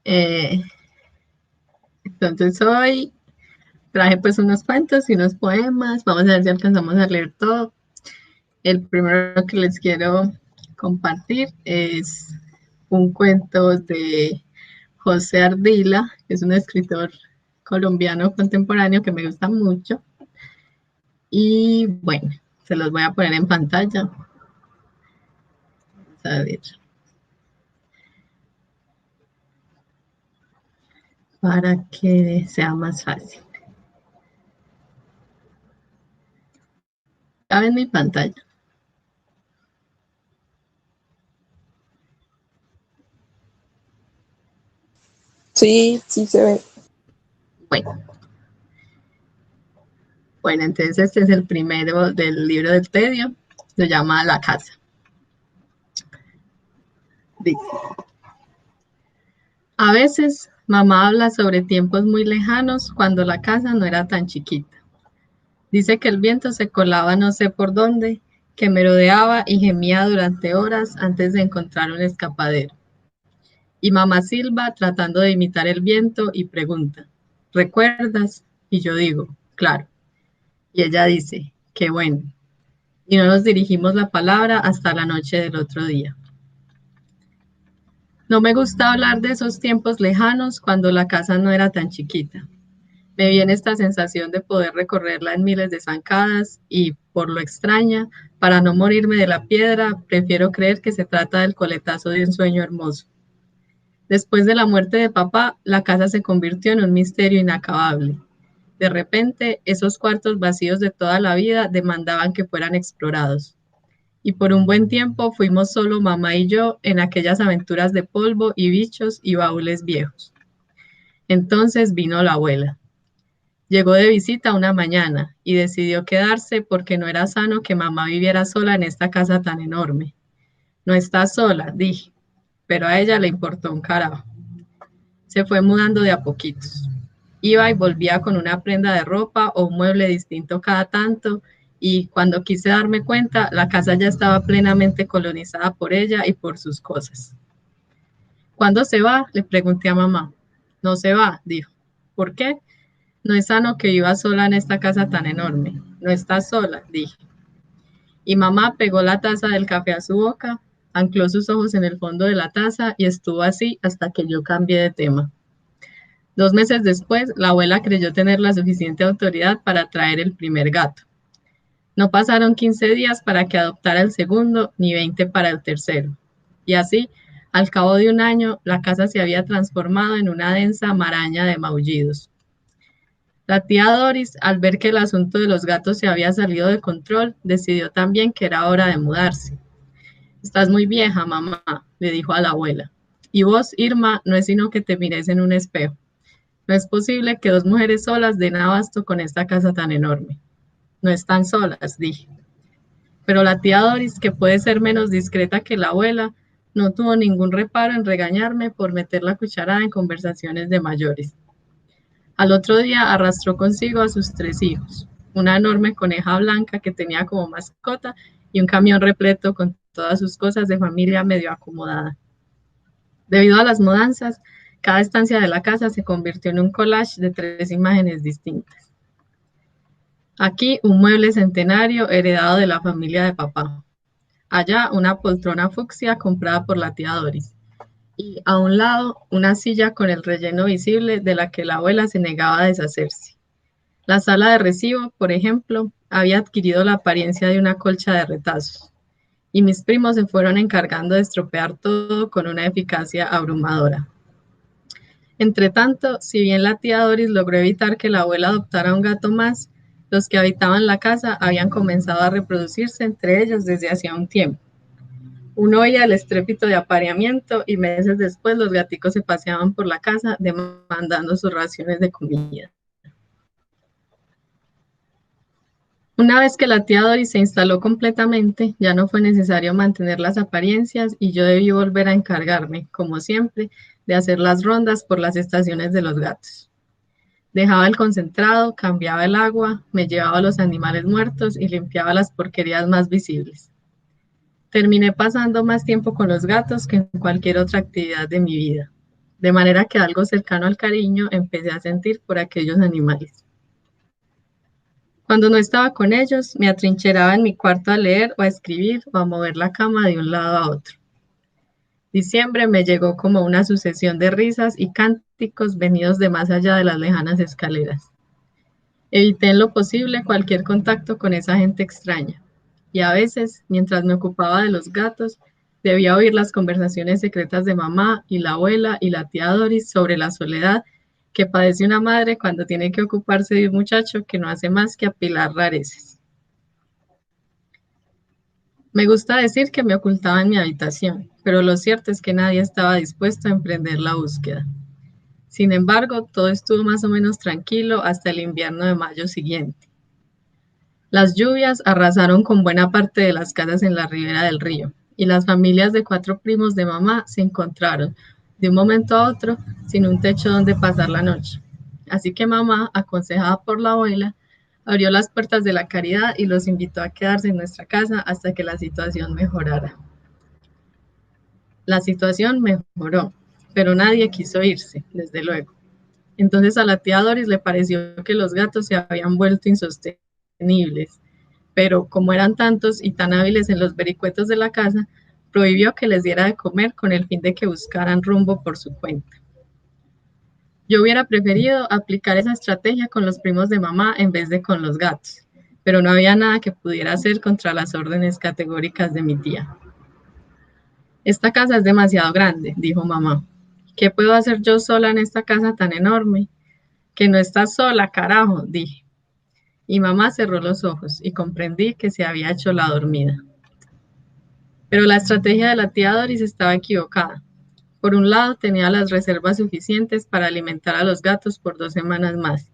Eh, entonces hoy traje pues unos cuentos y unos poemas. Vamos a ver si alcanzamos a leer todo. El primero que les quiero compartir es un cuento de José Ardila, que es un escritor colombiano contemporáneo que me gusta mucho. Y bueno, se los voy a poner en pantalla. Vamos a ver, para que sea más fácil. Ya ven mi pantalla. Sí, sí se ve. Bueno, bueno, entonces este es el primero del libro del tedio. Se llama La casa. Dice, a veces mamá habla sobre tiempos muy lejanos cuando la casa no era tan chiquita. Dice que el viento se colaba no sé por dónde, que merodeaba y gemía durante horas antes de encontrar un escapadero. Y mamá silba tratando de imitar el viento y pregunta, ¿recuerdas? Y yo digo, claro. Y ella dice, qué bueno. Y no nos dirigimos la palabra hasta la noche del otro día. No me gusta hablar de esos tiempos lejanos cuando la casa no era tan chiquita. Me viene esta sensación de poder recorrerla en miles de zancadas y, por lo extraña, para no morirme de la piedra, prefiero creer que se trata del coletazo de un sueño hermoso. Después de la muerte de papá, la casa se convirtió en un misterio inacabable. De repente, esos cuartos vacíos de toda la vida demandaban que fueran explorados. Y por un buen tiempo fuimos solo mamá y yo en aquellas aventuras de polvo y bichos y baúles viejos. Entonces vino la abuela. Llegó de visita una mañana y decidió quedarse porque no era sano que mamá viviera sola en esta casa tan enorme. No está sola, dije, pero a ella le importó un carajo. Se fue mudando de a poquitos. Iba y volvía con una prenda de ropa o un mueble distinto cada tanto y cuando quise darme cuenta, la casa ya estaba plenamente colonizada por ella y por sus cosas. ¿Cuándo se va? Le pregunté a mamá. No se va, dijo. ¿Por qué? No es sano que viva sola en esta casa tan enorme. No está sola, dije. Y mamá pegó la taza del café a su boca, ancló sus ojos en el fondo de la taza y estuvo así hasta que yo cambié de tema. 2 meses después, la abuela creyó tener la suficiente autoridad para traer el primer gato. No pasaron 15 días para que adoptara el segundo, ni 20 para el tercero. Y así, al cabo de un año, la casa se había transformado en una densa maraña de maullidos. La tía Doris, al ver que el asunto de los gatos se había salido de control, decidió también que era hora de mudarse. Estás muy vieja, mamá, le dijo a la abuela. Y vos, Irma, no es sino que te mires en un espejo. No es posible que dos mujeres solas den abasto con esta casa tan enorme. No están solas, dije. Pero la tía Doris, que puede ser menos discreta que la abuela, no tuvo ningún reparo en regañarme por meter la cucharada en conversaciones de mayores. Al otro día arrastró consigo a sus 3 hijos, una enorme coneja blanca que tenía como mascota y un camión repleto con todas sus cosas de familia medio acomodada. Debido a las mudanzas, cada estancia de la casa se convirtió en un collage de 3 imágenes distintas. Aquí un mueble centenario heredado de la familia de papá. Allá una poltrona fucsia comprada por la tía Doris. Y a un lado una silla con el relleno visible de la que la abuela se negaba a deshacerse. La sala de recibo, por ejemplo, había adquirido la apariencia de una colcha de retazos. Y mis primos se fueron encargando de estropear todo con una eficacia abrumadora. Entretanto, si bien la tía Doris logró evitar que la abuela adoptara un gato más, los que habitaban la casa habían comenzado a reproducirse entre ellos desde hacía un tiempo. Uno oía el estrépito de apareamiento y meses después los gaticos se paseaban por la casa demandando sus raciones de comida. Una vez que la tía Doris se instaló completamente, ya no fue necesario mantener las apariencias y yo debí volver a encargarme, como siempre, de hacer las rondas por las estaciones de los gatos. Dejaba el concentrado, cambiaba el agua, me llevaba los animales muertos y limpiaba las porquerías más visibles. Terminé pasando más tiempo con los gatos que en cualquier otra actividad de mi vida. de manera que algo cercano al cariño empecé a sentir por aquellos animales. Cuando no estaba con ellos, me atrincheraba en mi cuarto a leer o a escribir o a mover la cama de un lado a otro. Diciembre me llegó como una sucesión de risas y cánticos venidos de más allá de las lejanas escaleras. Evité en lo posible cualquier contacto con esa gente extraña, y a veces, mientras me ocupaba de los gatos, debía oír las conversaciones secretas de mamá y la abuela y la tía Doris sobre la soledad que padece una madre cuando tiene que ocuparse de un muchacho que no hace más que apilar rareces. Me gusta decir que me ocultaba en mi habitación, pero lo cierto es que nadie estaba dispuesto a emprender la búsqueda. Sin embargo, todo estuvo más o menos tranquilo hasta el invierno de mayo siguiente. Las lluvias arrasaron con buena parte de las casas en la ribera del río, y las familias de 4 primos de mamá se encontraron, de un momento a otro, sin un techo donde pasar la noche. Así que mamá, aconsejada por la abuela, abrió las puertas de la caridad y los invitó a quedarse en nuestra casa hasta que la situación mejorara. La situación mejoró, pero nadie quiso irse, desde luego. Entonces a la tía Doris le pareció que los gatos se habían vuelto insostenibles, pero como eran tantos y tan hábiles en los vericuetos de la casa, prohibió que les diera de comer con el fin de que buscaran rumbo por su cuenta. Yo hubiera preferido aplicar esa estrategia con los primos de mamá en vez de con los gatos, pero no había nada que pudiera hacer contra las órdenes categóricas de mi tía. Esta casa es demasiado grande, dijo mamá. ¿Qué puedo hacer yo sola en esta casa tan enorme? Que no estás sola, carajo, dije. Y mamá cerró los ojos y comprendí que se había hecho la dormida. Pero la estrategia de la tía Doris estaba equivocada. Por un lado, tenía las reservas suficientes para alimentar a los gatos por 2 semanas más.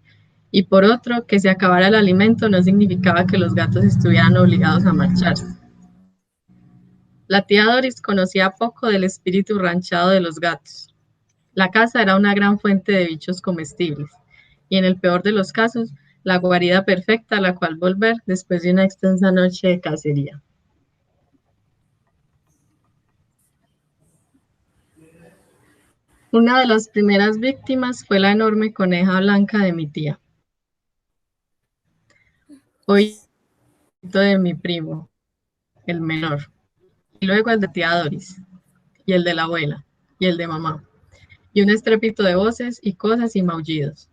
Y por otro, que se acabara el alimento no significaba que los gatos estuvieran obligados a marcharse. La tía Doris conocía poco del espíritu ranchado de los gatos. La casa era una gran fuente de bichos comestibles, y en el peor de los casos, la guarida perfecta a la cual volver después de una extensa noche de cacería. Una de las primeras víctimas fue la enorme coneja blanca de mi tía, hoy de mi primo, el menor, y luego el de tía Doris, y el de la abuela, y el de mamá, y un estrépito de voces y cosas y maullidos.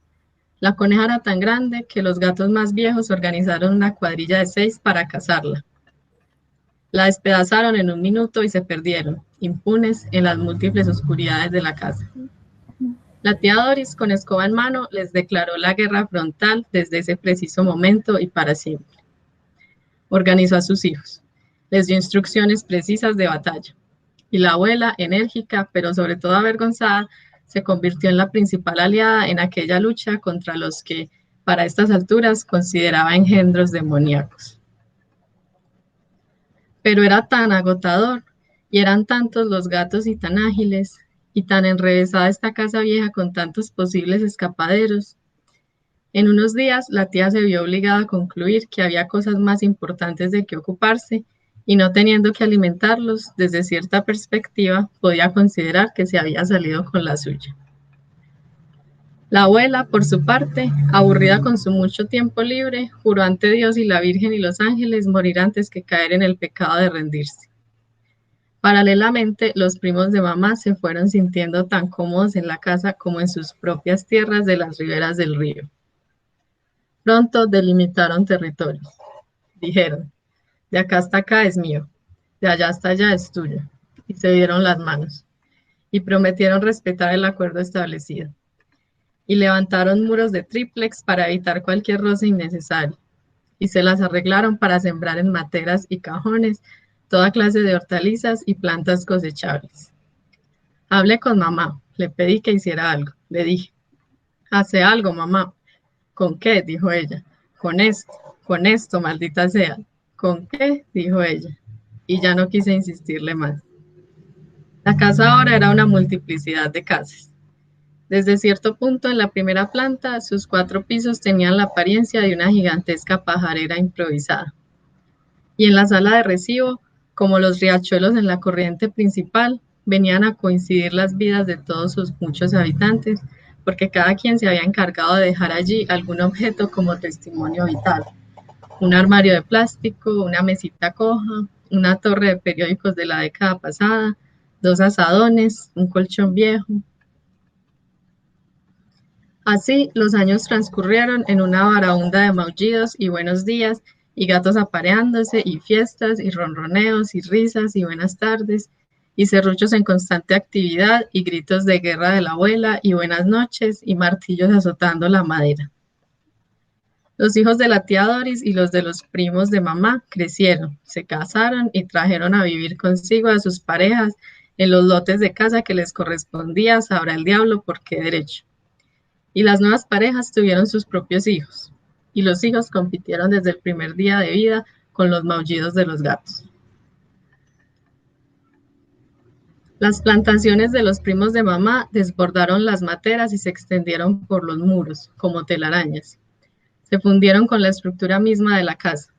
La coneja era tan grande que los gatos más viejos organizaron una cuadrilla de 6 para cazarla. La despedazaron en un minuto y se perdieron, impunes en las múltiples oscuridades de la casa. La tía Doris, con escoba en mano, les declaró la guerra frontal desde ese preciso momento y para siempre. Organizó a sus hijos, les dio instrucciones precisas de batalla, y la abuela, enérgica, pero sobre todo avergonzada, se convirtió en la principal aliada en aquella lucha contra los que, para estas alturas, consideraba engendros demoníacos. Pero era tan agotador, y eran tantos los gatos y tan ágiles, y tan enrevesada esta casa vieja con tantos posibles escapaderos. En unos días la tía se vio obligada a concluir que había cosas más importantes de que ocuparse, y no teniendo que alimentarlos, desde cierta perspectiva, podía considerar que se había salido con la suya. La abuela, por su parte, aburrida con su mucho tiempo libre, juró ante Dios y la Virgen y los ángeles morir antes que caer en el pecado de rendirse. Paralelamente, los primos de mamá se fueron sintiendo tan cómodos en la casa como en sus propias tierras de las riberas del río. Pronto delimitaron territorios. Dijeron, de acá hasta acá es mío, de allá hasta allá es tuyo. Y se dieron las manos. Y prometieron respetar el acuerdo establecido. Y levantaron muros de tríplex para evitar cualquier roce innecesario. Y se las arreglaron para sembrar en materas y cajones toda clase de hortalizas y plantas cosechables. Hablé con mamá, le pedí que hiciera algo. Le dije, hace algo, mamá. ¿Con qué? Dijo ella. Con esto, maldita sea. ¿Con qué? Dijo ella. Y ya no quise insistirle más. La casa ahora era una multiplicidad de casas. Desde cierto punto en la primera planta, sus 4 pisos tenían la apariencia de una gigantesca pajarera improvisada. Y en la sala de recibo, como los riachuelos en la corriente principal, venían a coincidir las vidas de todos sus muchos habitantes, porque cada quien se había encargado de dejar allí algún objeto como testimonio vital. Un armario de plástico, una mesita coja, una torre de periódicos de la década pasada, 2 azadones, un colchón viejo. Así los años transcurrieron en una varaunda de maullidos y buenos días, y gatos apareándose, y fiestas, y ronroneos, y risas, y buenas tardes, y serruchos en constante actividad, y gritos de guerra de la abuela, y buenas noches, y martillos azotando la madera. Los hijos de la tía Doris y los de los primos de mamá crecieron, se casaron y trajeron a vivir consigo a sus parejas en los lotes de casa que les correspondía, sabrá el diablo por qué derecho. Y las nuevas parejas tuvieron sus propios hijos, y los hijos compitieron desde el primer día de vida con los maullidos de los gatos. Las plantaciones de los primos de mamá desbordaron las materas y se extendieron por los muros, como telarañas. Se fundieron con la estructura misma de la casa.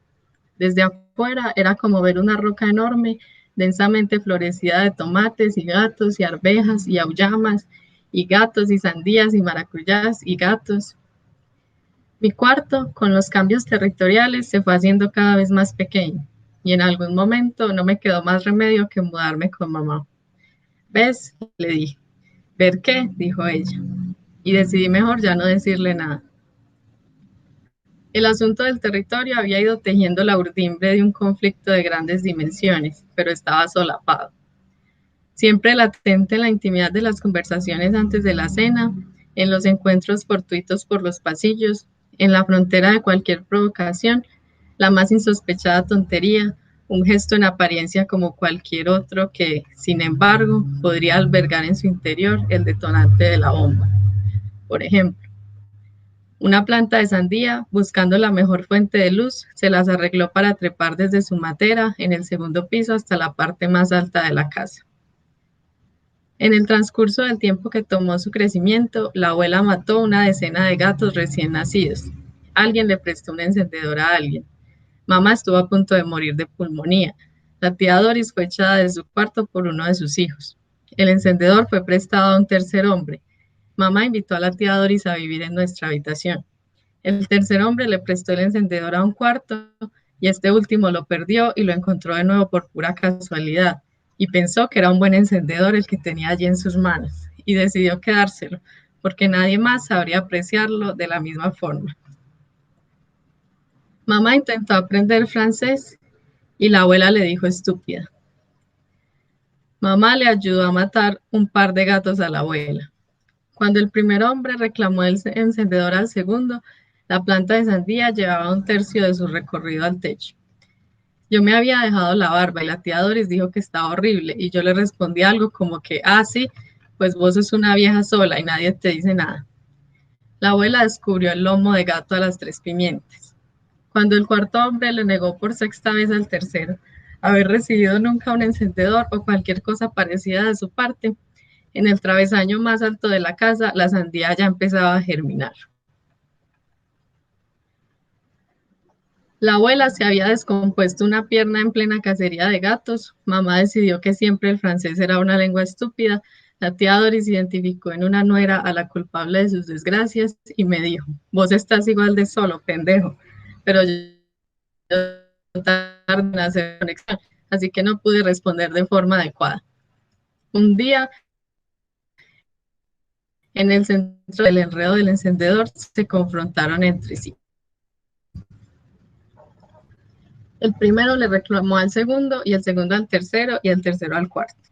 Desde afuera era como ver una roca enorme, densamente florecida de tomates y gatos y arvejas y auyamas y gatos y sandías y maracuyás y gatos. Mi cuarto, con los cambios territoriales, se fue haciendo cada vez más pequeño, y en algún momento no me quedó más remedio que mudarme con mamá. ¿Ves? Le dije. ¿Ver qué? Dijo ella. Y decidí mejor ya no decirle nada. El asunto del territorio había ido tejiendo la urdimbre de un conflicto de grandes dimensiones, pero estaba solapado. Siempre latente en la intimidad de las conversaciones antes de la cena, en los encuentros fortuitos por los pasillos, en la frontera de cualquier provocación, la más insospechada tontería, un gesto en apariencia como cualquier otro que, sin embargo, podría albergar en su interior el detonante de la bomba. Por ejemplo, una planta de sandía, buscando la mejor fuente de luz, se las arregló para trepar desde su matera en el segundo piso hasta la parte más alta de la casa. En el transcurso del tiempo que tomó su crecimiento, la abuela mató una decena de gatos recién nacidos. Alguien le prestó un encendedor a alguien. Mamá estuvo a punto de morir de pulmonía. La tía Doris fue echada de su cuarto por uno de sus hijos. El encendedor fue prestado a un tercer hombre. Mamá invitó a la tía Doris a vivir en nuestra habitación. El tercer hombre le prestó el encendedor a un cuarto y este último lo perdió y lo encontró de nuevo por pura casualidad y pensó que era un buen encendedor el que tenía allí en sus manos y decidió quedárselo porque nadie más sabría apreciarlo de la misma forma. Mamá intentó aprender francés y la abuela le dijo estúpida. Mamá le ayudó a matar un par de gatos a la abuela. Cuando el primer hombre reclamó el encendedor al segundo, la planta de sandía llevaba un tercio de su recorrido al techo. Yo me había dejado la barba y la tía Doris dijo que estaba horrible y yo le respondí algo como que, sí, pues vos sos una vieja sola y nadie te dice nada. La abuela descubrió el lomo de gato a las 3 pimientas. Cuando el cuarto hombre le negó por sexta vez al tercero haber recibido nunca un encendedor o cualquier cosa parecida de su parte, en el travesaño más alto de la casa la sandía ya empezaba a germinar. La abuela se había descompuesto una pierna en plena cacería de gatos. Mamá decidió que siempre el francés era una lengua estúpida. La tía Doris identificó en una nuera a la culpable de sus desgracias y me dijo, vos estás igual de solo, pendejo. Pero yo tardé en hacer conexión, así que no pude responder de forma adecuada. Un día, en el centro del enredo del encendedor, se confrontaron entre sí. El primero le reclamó al segundo, y el segundo al tercero, y el tercero al cuarto.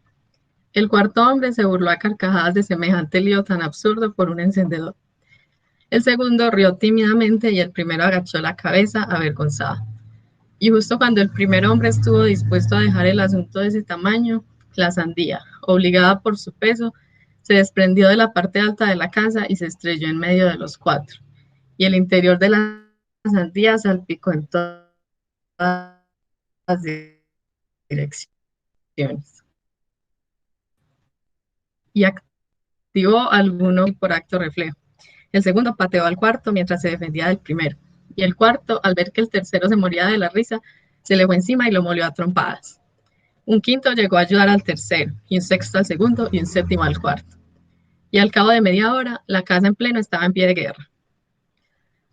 El cuarto hombre se burló a carcajadas de semejante lío tan absurdo por un encendedor. El segundo rió tímidamente y el primero agachó la cabeza avergonzada. Y justo cuando el primer hombre estuvo dispuesto a dejar el asunto de ese tamaño, la sandía, obligada por su peso, se desprendió de la parte alta de la casa y se estrelló en medio de los 4. Y el interior de la sandía salpicó en todas las direcciones. Y activó alguno por acto reflejo. El segundo pateó al cuarto mientras se defendía del primero. Y el cuarto, al ver que el tercero se moría de la risa, se le fue encima y lo molió a trompadas. Un quinto llegó a ayudar al tercero, y un sexto al segundo, y un séptimo al cuarto. Y al cabo de media hora, la casa en pleno estaba en pie de guerra.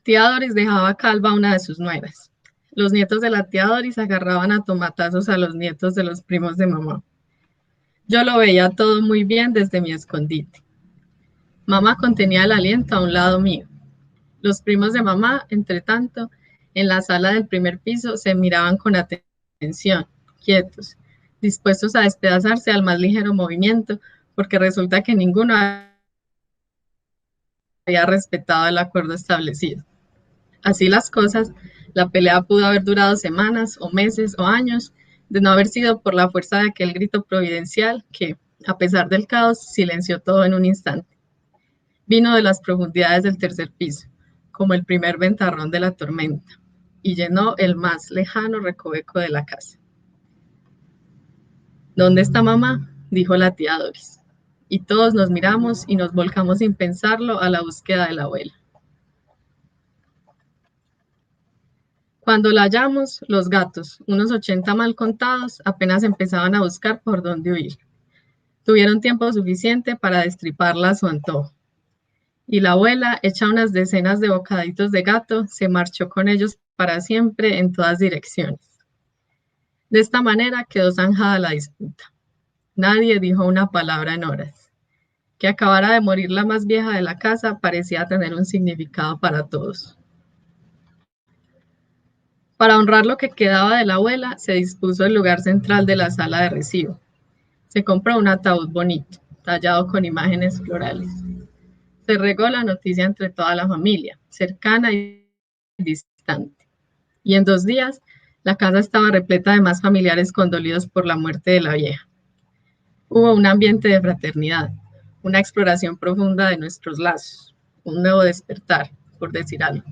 Tía Doris dejaba calva a una de sus nueras. Los nietos de la tía Doris agarraban a tomatazos a los nietos de los primos de mamá. Yo lo veía todo muy bien desde mi escondite. Mamá contenía el aliento a un lado mío. Los primos de mamá, entre tanto, en la sala del primer piso se miraban con atención, quietos, dispuestos a despedazarse al más ligero movimiento, porque resulta que ninguno había respetado el acuerdo establecido. Así las cosas, la pelea pudo haber durado semanas o meses o años, de no haber sido por la fuerza de aquel grito providencial que, a pesar del caos, silenció todo en un instante. Vino de las profundidades del tercer piso, como el primer ventarrón de la tormenta, y llenó el más lejano recoveco de la casa. ¿Dónde está mamá?, dijo la tía Doris. Y todos nos miramos y nos volcamos sin pensarlo a la búsqueda de la abuela. Cuando la hallamos, los gatos, unos 80 mal contados, apenas empezaban a buscar por dónde huir. Tuvieron tiempo suficiente para destriparla a su antojo. Y la abuela, hecha unas decenas de bocaditos de gato, se marchó con ellos para siempre en todas direcciones. De esta manera quedó zanjada la disputa. Nadie dijo una palabra en horas. Que acabara de morir la más vieja de la casa parecía tener un significado para todos. Para honrar lo que quedaba de la abuela, se dispuso el lugar central de la sala de recibo. Se compró un ataúd bonito, tallado con imágenes florales. Se regó la noticia entre toda la familia, cercana y distante. Y en 2 días, la casa estaba repleta de más familiares condolidos por la muerte de la vieja. Hubo un ambiente de fraternidad, una exploración profunda de nuestros lazos, un nuevo despertar, por decir algo.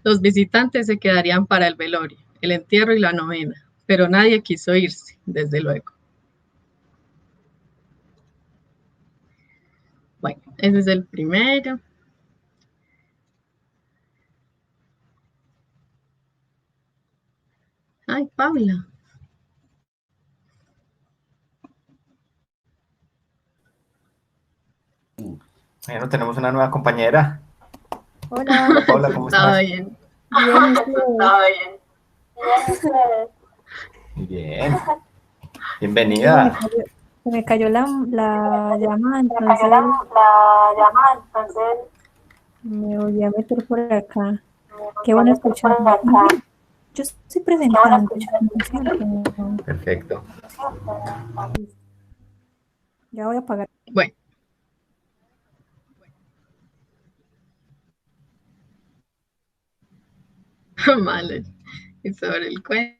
Los visitantes se quedarían para el velorio, el entierro y la novena, pero nadie quiso irse, desde luego. Bueno, ese es el primero. Ay, Paula. Bueno, tenemos una nueva compañera. Hola. Hola, Paula, ¿cómo Estaba estás? bien. Bien, Estaba bien. Muy bien. aquí Bienvenida. se me cayó la llamada, entonces me volví a meter por acá. Qué bueno escucharme. Yo estoy presentando. Perfecto. Ya voy a apagar. Bueno. Vale. Y sobre el cuento.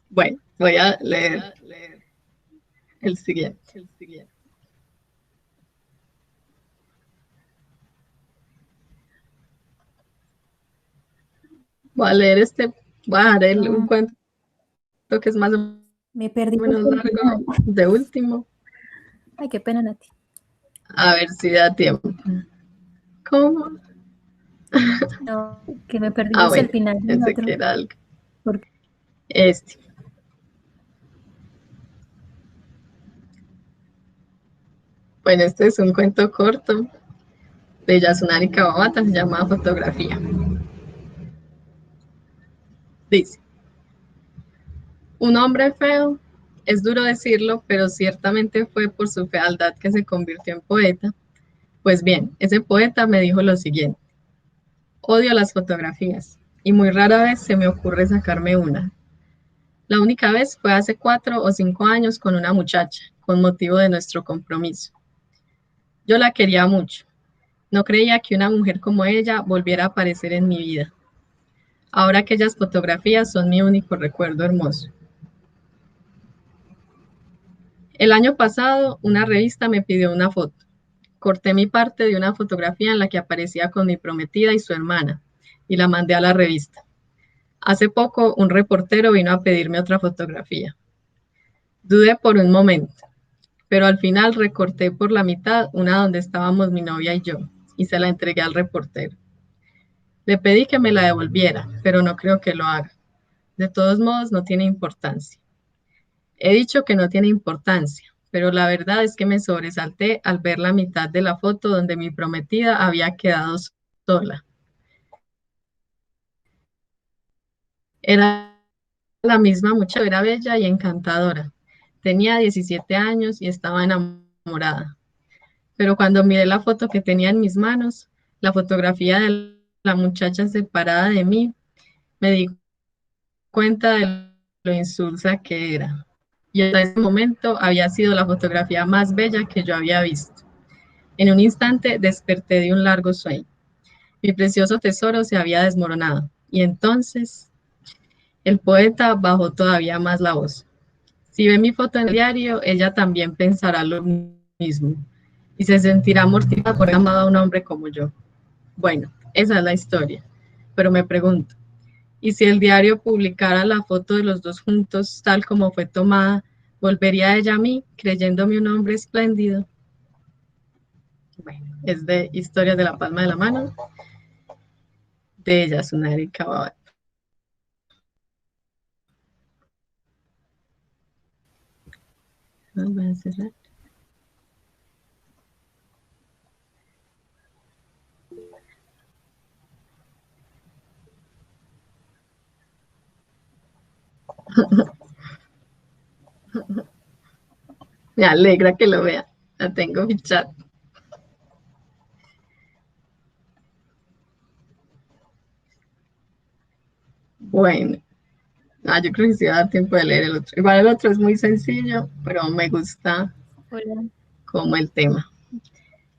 Bueno, voy a leer el siguiente. Voy a leer voy a dar un cuento que es más o Me perdí. menos largo, de último. Ay, qué pena, Nati. A ver si da tiempo. ¿Cómo? No, que me perdí Ah, el bueno, final del pensé otro. que era algo. ¿Por qué? Este. Bueno, este es un cuento corto de Yasunari Kawabata, se llama Fotografía. Dice, un hombre feo, es duro decirlo, pero ciertamente fue por su fealdad que se convirtió en poeta. Pues bien, ese poeta me dijo lo siguiente, odio las fotografías y muy rara vez se me ocurre sacarme una. La única vez fue hace 4 o 5 años con una muchacha, con motivo de nuestro compromiso. Yo la quería mucho. No creía que una mujer como ella volviera a aparecer en mi vida. Ahora aquellas fotografías son mi único recuerdo hermoso. El año pasado, una revista me pidió una foto. Corté mi parte de una fotografía en la que aparecía con mi prometida y su hermana, y la mandé a la revista. Hace poco, un reportero vino a pedirme otra fotografía. Dudé por un momento, pero al final recorté por la mitad una donde estábamos mi novia y yo, y se la entregué al reportero. Le pedí que me la devolviera, pero no creo que lo haga. De todos modos, no tiene importancia. He dicho que no tiene importancia, pero la verdad es que me sobresalté al ver la mitad de la foto donde mi prometida había quedado sola. Era la misma muchacha, era bella y encantadora. Tenía 17 años y estaba enamorada. Pero cuando miré la foto que tenía en mis manos, la fotografía de la muchacha separada de mí, me di cuenta de lo insulsa que era. Y hasta ese momento había sido la fotografía más bella que yo había visto. En un instante desperté de un largo sueño. Mi precioso tesoro se había desmoronado. Y entonces el poeta bajó todavía más la voz. Si ve mi foto en el diario, ella también pensará lo mismo. Y se sentirá mortificada por haber amado a un hombre como yo. Bueno, esa es la historia. Pero me pregunto, ¿y si el diario publicara la foto de los dos juntos tal como fue tomada, volvería ella a mí creyéndome un hombre espléndido? Bueno, es de Historias de la Palma de la Mano, de Yasunari Kawabata. Voy a cerrar. Me alegra que lo vea. La tengo fichada. Bueno, yo creo que sí va a dar tiempo de leer el otro. Igual el otro es muy sencillo, pero me gusta Hola. como el tema.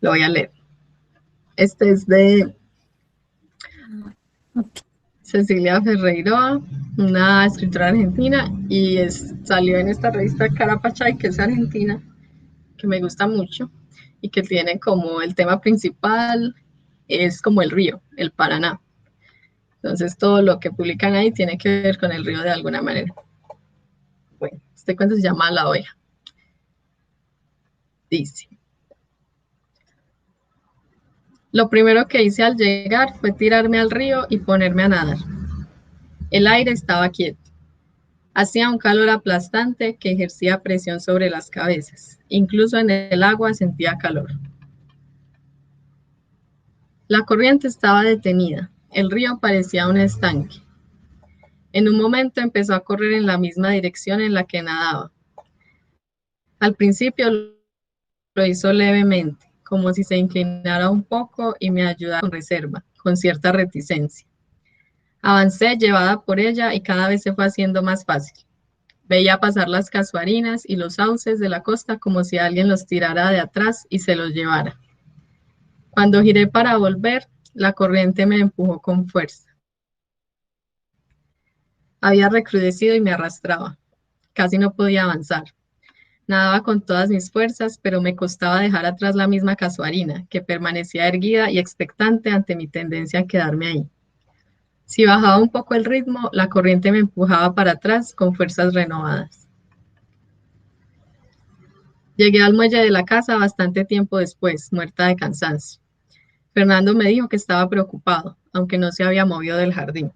Lo voy a leer. Este es de Ok. Cecilia Ferreiroa, una escritora argentina, y salió en esta revista Carapachay, que es argentina, que me gusta mucho, y que tiene como el tema principal, es como el río, el Paraná. Entonces todo lo que publican ahí tiene que ver con el río de alguna manera. Bueno, este cuento se llama La oveja. Dice: lo primero que hice al llegar fue tirarme al río y ponerme a nadar. El aire estaba quieto. Hacía un calor aplastante que ejercía presión sobre las cabezas. Incluso en el agua sentía calor. La corriente estaba detenida. El río parecía un estanque. En un momento empezó a correr en la misma dirección en la que nadaba. Al principio lo hizo levemente, como si se inclinara un poco y me ayudara con reserva, con cierta reticencia. Avancé llevada por ella y cada vez se fue haciendo más fácil. Veía pasar las casuarinas y los sauces de la costa como si alguien los tirara de atrás y se los llevara. Cuando giré para volver, la corriente me empujó con fuerza. Había recrudecido y me arrastraba. Casi no podía avanzar. Nadaba con todas mis fuerzas, pero me costaba dejar atrás la misma casuarina, que permanecía erguida y expectante ante mi tendencia a quedarme ahí. Si bajaba un poco el ritmo, la corriente me empujaba para atrás con fuerzas renovadas. Llegué al muelle de la casa bastante tiempo después, muerta de cansancio. Fernando me dijo que estaba preocupado, aunque no se había movido del jardín.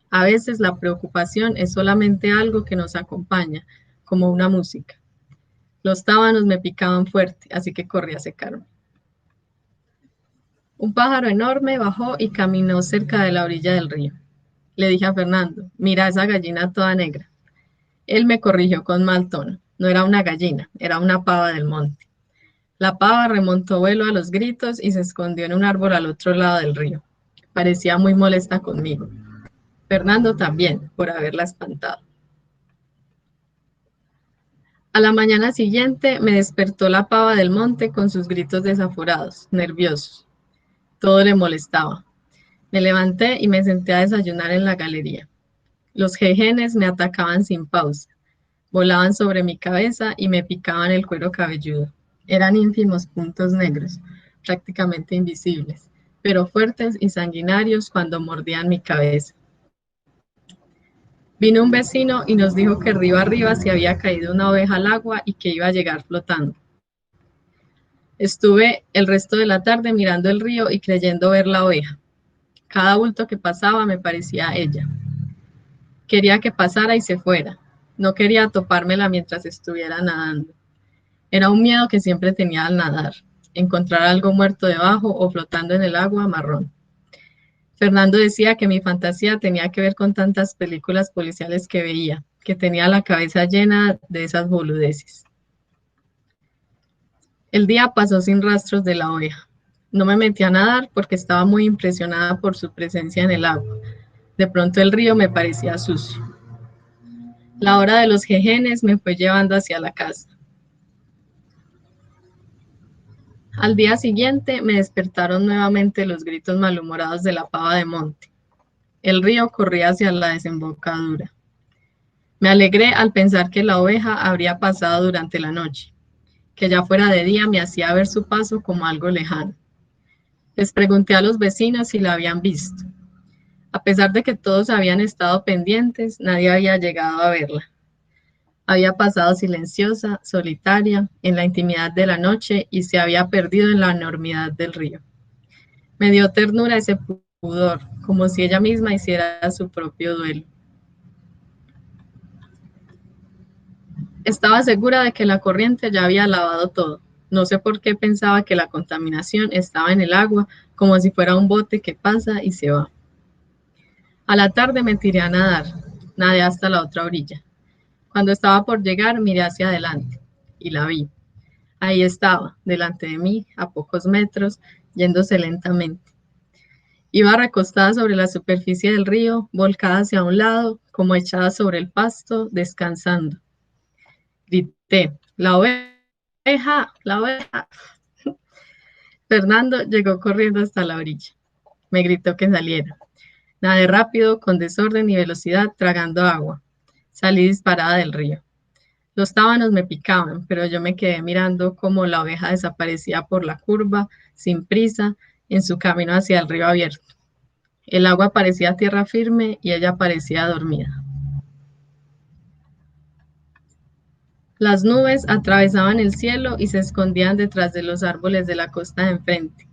A veces la preocupación es solamente algo que nos acompaña, como una música. Los tábanos me picaban fuerte, así que corrí a secarme. Un pájaro enorme bajó y caminó cerca de la orilla del río. Le dije a Fernando: mira esa gallina toda negra. Él me corrigió con mal tono. No era una gallina, era una pava del monte. La pava remontó vuelo a los gritos y se escondió en un árbol al otro lado del río. Parecía muy molesta conmigo. Fernando también, por haberla espantado. A la mañana siguiente me despertó la pava del monte con sus gritos desaforados, nerviosos. Todo le molestaba. Me levanté y me senté a desayunar en la galería. Los jejenes me atacaban sin pausa. Volaban sobre mi cabeza y me picaban el cuero cabelludo. Eran ínfimos puntos negros, prácticamente invisibles, pero fuertes y sanguinarios cuando mordían mi cabeza. Vino un vecino y nos dijo que río arriba se había caído una oveja al agua y que iba a llegar flotando. Estuve el resto de la tarde mirando el río y creyendo ver la oveja. Cada bulto que pasaba me parecía a ella. Quería que pasara y se fuera. No quería topármela mientras estuviera nadando. Era un miedo que siempre tenía al nadar, encontrar algo muerto debajo o flotando en el agua marrón. Fernando decía que mi fantasía tenía que ver con tantas películas policiales que veía, que tenía la cabeza llena de esas boludeces. El día pasó sin rastros de la oveja. No me metí a nadar porque estaba muy impresionada por su presencia en el agua. De pronto el río me parecía sucio. La hora de los jejenes me fue llevando hacia la casa. Al día siguiente me despertaron nuevamente los gritos malhumorados de la pava de monte. El río corría hacia la desembocadura. Me alegré al pensar que la oveja habría pasado durante la noche, que ya fuera de día me hacía ver su paso como algo lejano. Les pregunté a los vecinos si la habían visto. A pesar de que todos habían estado pendientes, nadie había llegado a verla. Había pasado silenciosa, solitaria, en la intimidad de la noche y se había perdido en la enormidad del río. Me dio ternura ese pudor, como si ella misma hiciera su propio duelo. Estaba segura de que la corriente ya había lavado todo. No sé por qué pensaba que la contaminación estaba en el agua, como si fuera un bote que pasa y se va. A la tarde me tiré a nadar, nadé hasta la otra orilla. Cuando estaba por llegar, miré hacia adelante y la vi. Ahí estaba, delante de mí, a pocos metros, yéndose lentamente. Iba recostada sobre la superficie del río, volcada hacia un lado, como echada sobre el pasto, descansando. Grité, la oveja, la oveja. Fernando llegó corriendo hasta la orilla. Me gritó que saliera. Nadé rápido, con desorden y velocidad, tragando agua. Salí disparada del río. Los tábanos me picaban, pero yo me quedé mirando cómo la oveja desaparecía por la curva, sin prisa, en su camino hacia el río abierto. El agua parecía tierra firme y ella parecía dormida. Las nubes atravesaban el cielo y se escondían detrás de los árboles de la costa de enfrente.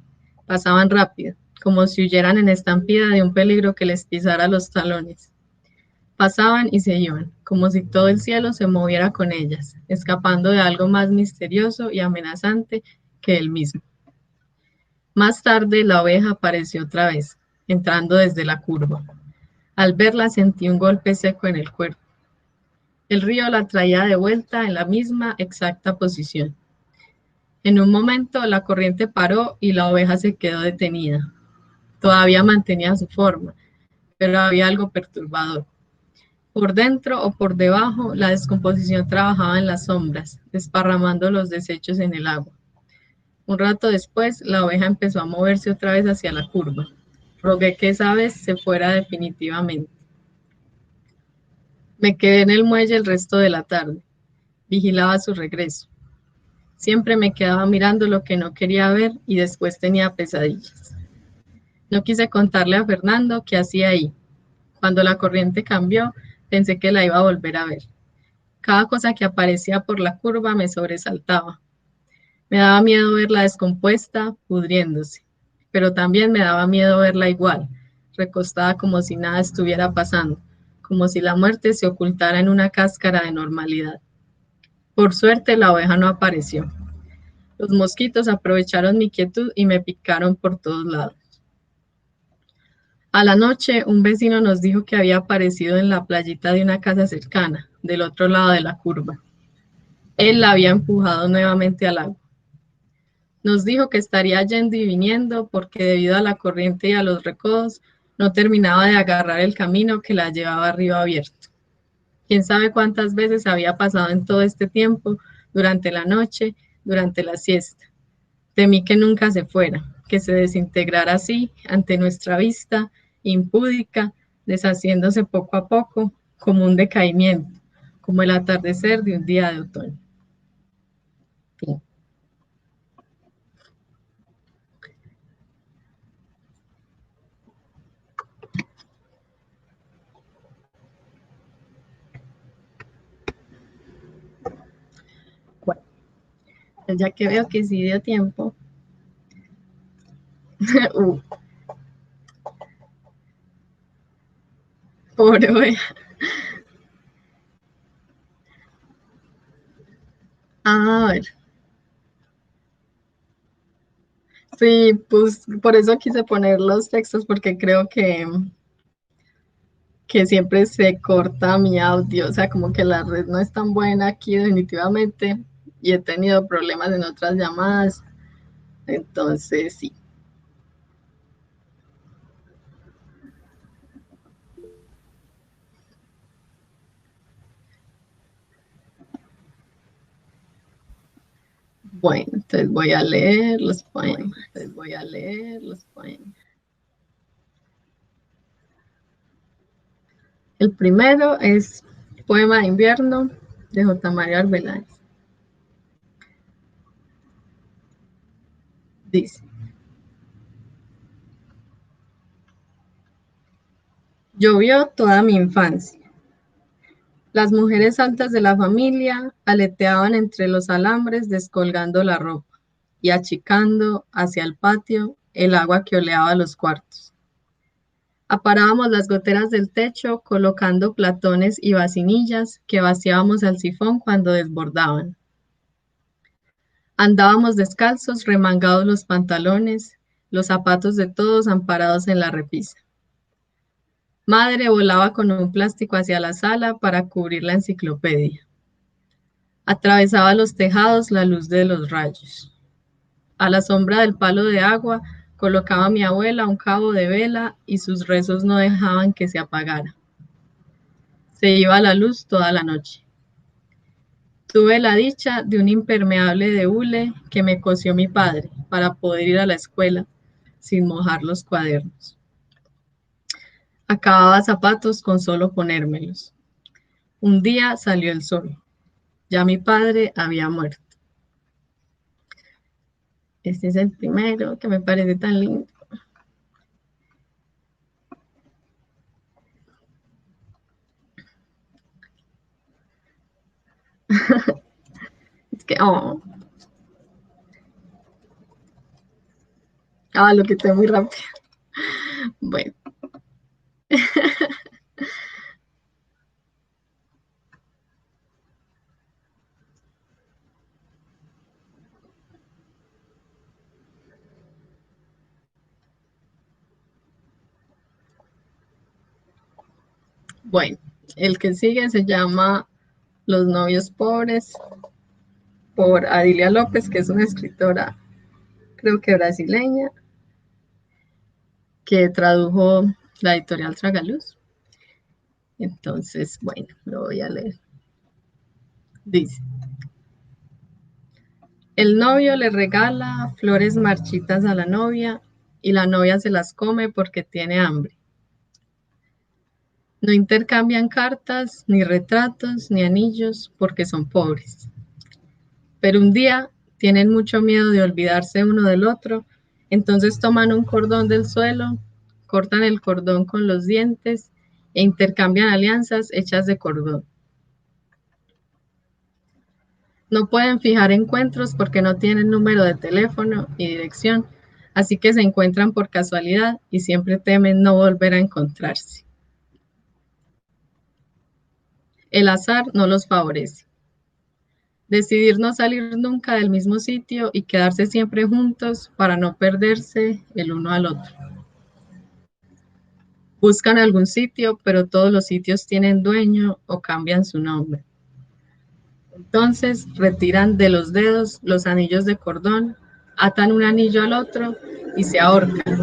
Pasaban rápido, como si huyeran en estampida de un peligro que les pisara los talones. Pasaban y se iban, como si todo el cielo se moviera con ellas, escapando de algo más misterioso y amenazante que él mismo. Más tarde la oveja apareció otra vez, entrando desde la curva. Al verla sentí un golpe seco en el cuerpo. El río la traía de vuelta en la misma exacta posición. En un momento la corriente paró y la oveja se quedó detenida. Todavía mantenía su forma, pero había algo perturbador. Por dentro o por debajo, la descomposición trabajaba en las sombras, desparramando los desechos en el agua. Un rato después, la oveja empezó a moverse otra vez hacia la curva. Rogué que esa vez se fuera definitivamente. Me quedé en el muelle el resto de la tarde. Vigilaba su regreso. Siempre me quedaba mirando lo que no quería ver y después tenía pesadillas. No quise contarle a Fernando qué hacía ahí. Cuando la corriente cambió, pensé que la iba a volver a ver. Cada cosa que aparecía por la curva me sobresaltaba. Me daba miedo verla descompuesta, pudriéndose, pero también me daba miedo verla igual, recostada como si nada estuviera pasando, como si la muerte se ocultara en una cáscara de normalidad. Por suerte la oveja no apareció. Los mosquitos aprovecharon mi quietud y me picaron por todos lados. A la noche, un vecino nos dijo que había aparecido en la playita de una casa cercana, del otro lado de la curva. Él la había empujado nuevamente al agua. Nos dijo que estaría yendo y viniendo porque debido a la corriente y a los recodos no terminaba de agarrar el camino que la llevaba a río abierto. Quién sabe cuántas veces había pasado en todo este tiempo, durante la noche, durante la siesta. Temí que nunca se fuera, que se desintegrara así ante nuestra vista, impúdica, deshaciéndose poco a poco, como un decaimiento, como el atardecer de un día de otoño. Fin. Ya que veo que sí dio tiempo. Uh, pobre wea. A ver. Sí, pues por eso quise poner los textos porque creo que siempre se corta mi audio, o sea, como que la red no es tan buena aquí definitivamente y he tenido problemas en otras llamadas, entonces sí. Bueno, entonces voy a leer los poemas. El primero es Poema de invierno de J. Mario Arbeláez. Dice, llovió toda mi infancia. Las mujeres altas de la familia aleteaban entre los alambres descolgando la ropa y achicando hacia el patio el agua que oleaba los cuartos. Aparábamos las goteras del techo colocando platones y vacinillas que vaciábamos al sifón cuando desbordaban. Andábamos descalzos, remangados los pantalones, los zapatos de todos amparados en la repisa. Madre volaba con un plástico hacia la sala para cubrir la enciclopedia. Atravesaba los tejados la luz de los rayos. A la sombra del palo de agua colocaba mi abuela un cabo de vela y sus rezos no dejaban que se apagara. Se iba la luz toda la noche. Tuve la dicha de un impermeable de hule que me cosió mi padre para poder ir a la escuela sin mojar los cuadernos. Acababa zapatos con solo ponérmelos. Un día salió el sol. Ya mi padre había muerto. Este es el primero que me parece tan lindo. Es que, oh, lo quité muy rápido. Bueno, bueno, el que sigue se llama Los novios pobres por Adilia López, que es una escritora, creo que brasileña, que tradujo la editorial Tragaluz. Entonces, bueno, lo voy a leer. Dice, el novio le regala flores marchitas a la novia y la novia se las come porque tiene hambre. No intercambian cartas, ni retratos, ni anillos porque son pobres. Pero un día tienen mucho miedo de olvidarse uno del otro, entonces toman un cordón del suelo, cortan el cordón con los dientes e intercambian alianzas hechas de cordón. No pueden fijar encuentros porque no tienen número de teléfono y dirección, así que se encuentran por casualidad y siempre temen no volver a encontrarse. El azar no los favorece. Decidir no salir nunca del mismo sitio y quedarse siempre juntos para no perderse el uno al otro. Buscan algún sitio, pero todos los sitios tienen dueño o cambian su nombre. Entonces retiran de los dedos los anillos de cordón, atan un anillo al otro y se ahorcan.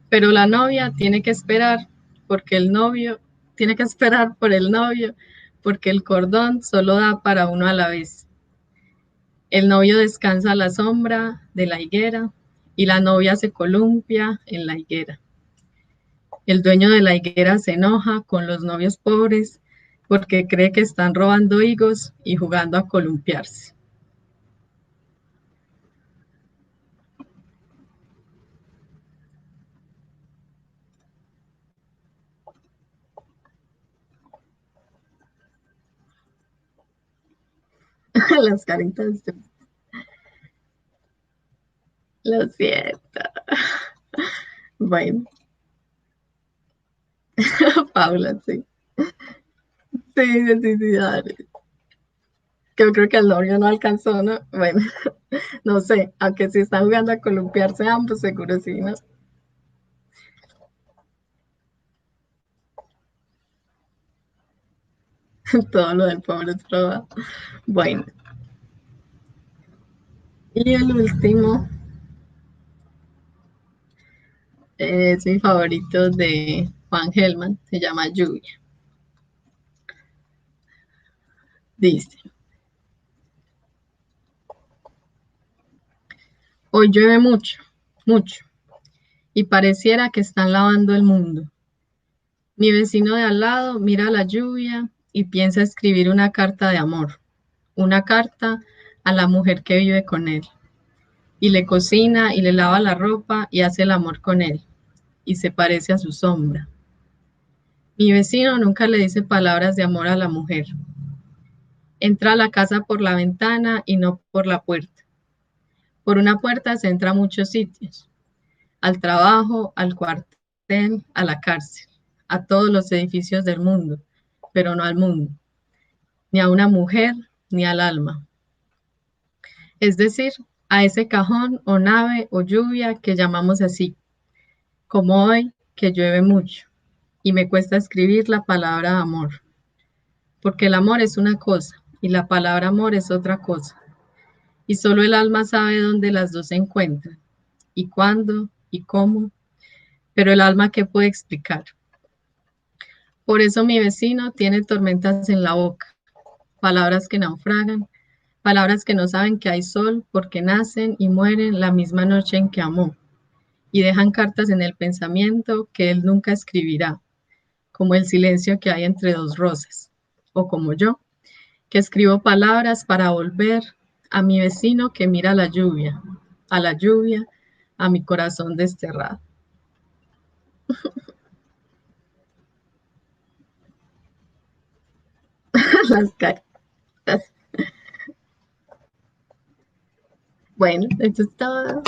Pero la novia tiene que esperar porque el novio tiene que esperar por el novio porque el cordón solo da para uno a la vez. El novio descansa a la sombra de la higuera y la novia se columpia en la higuera. El dueño de la higuera se enoja con los novios pobres porque cree que están robando higos y jugando a columpiarse. Las caritas. Lo siento. Bueno, Paula, sí. Sí, sí, sí, dale. Que yo creo que el novio no alcanzó, ¿no? Bueno, no sé, aunque si están jugando a columpiarse ambos, seguro sí, ¿no? Todo lo del pobre es probado. Bueno, y el último es mi favorito de Juan Gelman, se llama Lluvia. Dice, hoy llueve mucho, mucho, y pareciera que están lavando el mundo. Mi vecino de al lado mira la lluvia y piensa escribir una carta de amor, una carta a la mujer que vive con él, y le cocina y le lava la ropa y hace el amor con él, y se parece a su sombra. Mi vecino nunca le dice palabras de amor a la mujer. Entra a la casa por la ventana y no por la puerta. Por una puerta se entra a muchos sitios, al trabajo, al cuartel, a la cárcel, a todos los edificios del mundo, pero no al mundo, ni a una mujer, ni al alma. Es decir, a ese cajón o nave o lluvia que llamamos así, como hoy que llueve mucho y me cuesta escribir la palabra amor, porque el amor es una cosa y la palabra amor es otra cosa, y solo el alma sabe dónde las dos se encuentran, y cuándo y cómo, pero el alma qué puede explicar. Por eso mi vecino tiene tormentas en la boca, palabras que naufragan, palabras que no saben que hay sol porque nacen y mueren la misma noche en que amó, y dejan cartas en el pensamiento que él nunca escribirá, como el silencio que hay entre dos rosas, o como yo, que escribo palabras para volver a mi vecino que mira a la lluvia, a mi corazón desterrado. Las cartas. Bueno, eso es todo.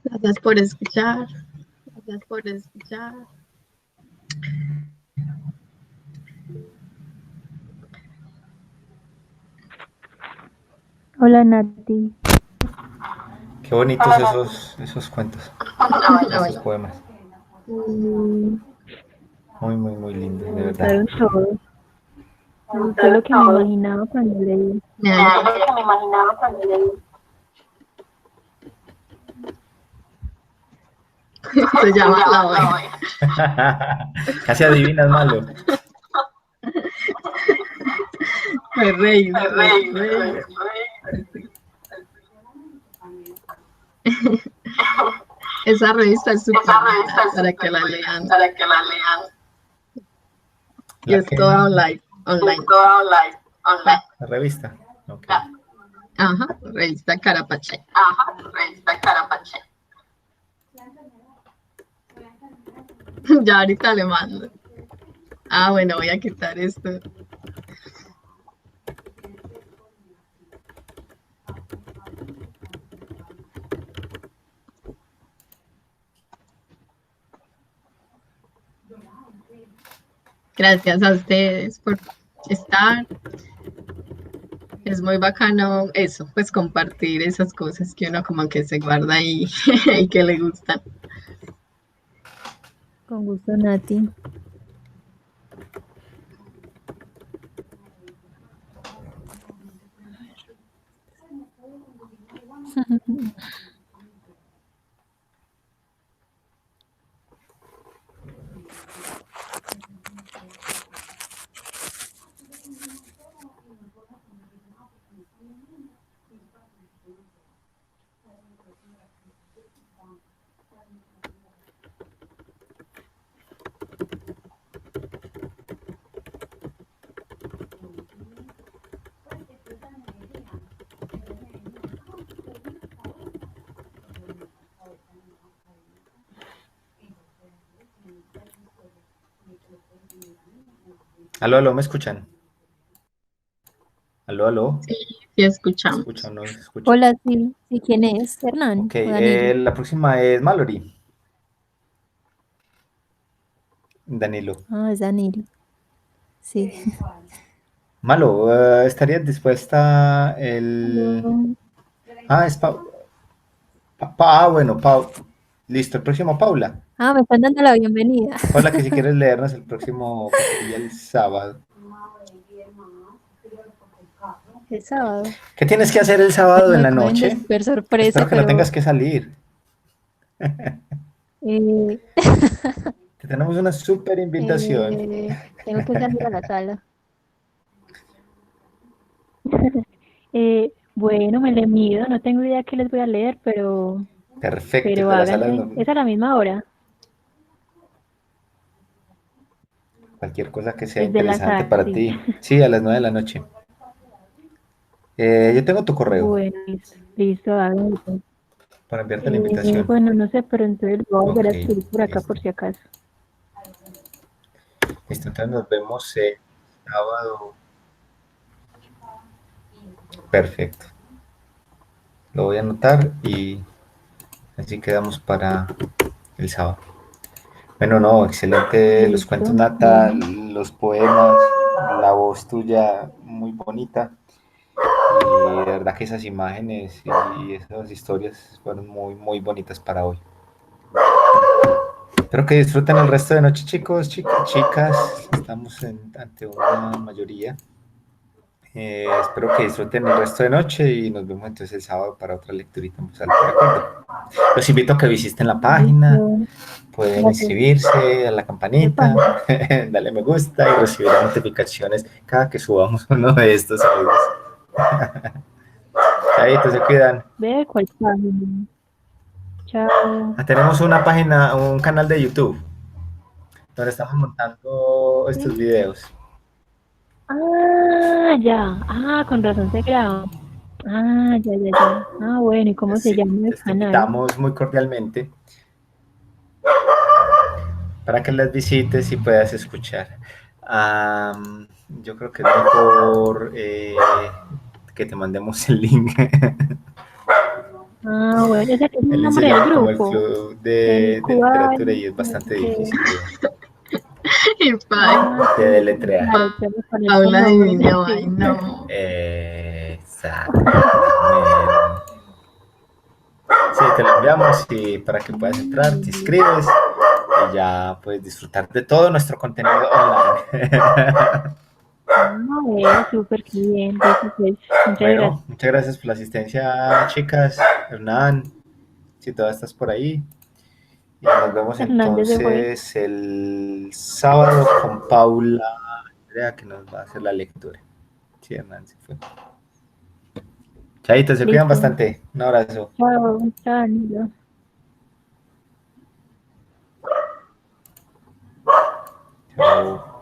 Gracias por escuchar. Gracias por escuchar. Hola Nati. Qué bonitos esos cuentos, esos poemas. Mm, Muy, muy, muy lindos, Me de verdad. gustaron todos. Me gustó lo que me imaginaba cuando leí. Se llama La Oveja. Casi adivinas, malo. Me reí, me reí, me reí. Esa revista es súper buena para que la lean. Y ¿La es qué? toda online. Online. La revista. Ok. Ajá, revista Carapache. Ya ahorita le mando. Ah, bueno, voy a quitar esto. Gracias a ustedes por estar. Es muy bacano eso, pues compartir esas cosas que uno como que se guarda ahí y que le gustan. Con gusto, Nati. Aló, aló, ¿me escuchan? Aló, aló. Sí, sí escuchamos. ¿Escuchan o no se escucha? Hola, sí, sí, ¿quién es? ¿Hernán Ok, o Danilo? la próxima es Mallory. Danilo. Ah, es Danilo. Sí. Malo, ¿estarías dispuesta el... Aló. Ah, es bueno, Listo, el próximo Paula. Ah, me están dando la bienvenida. Paula, que si quieres leernos el próximo, que sería el sábado. El sábado. ¿Qué tienes que hacer el sábado Me en la acaban de noche? super sorpresa, Espero que no pero tengas que salir. eh, Te tenemos una súper invitación. tengo que salir a la sala. Bueno, me le mido, no tengo idea qué les voy a leer, Perfecto, el pero de las alas, háganle. Es a la misma hora, cualquier cosa que sea el del interesante azar, para sí. ti. Sí, a las 9 de la noche. Yo tengo tu correo Bueno, listo, listo, háganlo. para enviarte la invitación. Bueno, no sé, pero entonces lo voy a volver Ok, a escribir por acá por listo. si acaso. Listo, entonces nos vemos el sábado. Perfecto. Lo voy a anotar y así quedamos para el sábado. Bueno, no, excelente los cuentos, Listo, Nata, bueno. los poemas, la voz tuya muy bonita. Y de verdad que esas imágenes y esas historias fueron muy, muy bonitas para hoy. Espero que disfruten el resto de noche, chicos, chicas. Estamos ante una mayoría. Espero que disfruten el resto de noche y nos vemos entonces el sábado para otra lecturita en voz alta, ¿de acuerdo? Los invito a que visiten la página, Listo, pueden gracias. inscribirse a la ¿Qué campanita, pasa? darle me gusta y recibirán notificaciones cada que subamos uno de estos audios. Ahí se cuidan. Ve cuál página. Chao. Tenemos una página, un canal de YouTube donde estamos montando estos Sí. videos. Ah, ya. Ah, con razón se graba. Ah, ya, ya, ya. Ah, bueno, ¿y cómo se Sí, llama el te canal? invitamos muy cordialmente para que las visites y puedas escuchar. Yo creo que es mejor que te mandemos el link. Ah, bueno, ese es el El link se nombre del llama como el grupo. Club El de Literatura y Cubano, es no sé bastante qué. difícil Y Ah, de sí, deletrear. claro, tengo que poner el Paula nombre, adivina, ay sí. no. Exactamente. Sí, te lo enviamos y para que puedas entrar, te inscribes y ya puedes disfrutar de todo nuestro contenido online. Ah, bueno, súper, qué bien. Listo, pues, muchas gracias. Bueno, muchas gracias por la asistencia, chicas. Hernán, si todavía estás por ahí. Y nos vemos Hernández se fue. entonces el sábado con Paula Andrea, que nos va a hacer la lectura. Sí, Hernán se fue. Chaito, se cuidan Listo. bastante. Un abrazo. Chao, chao, Danilo. Chao.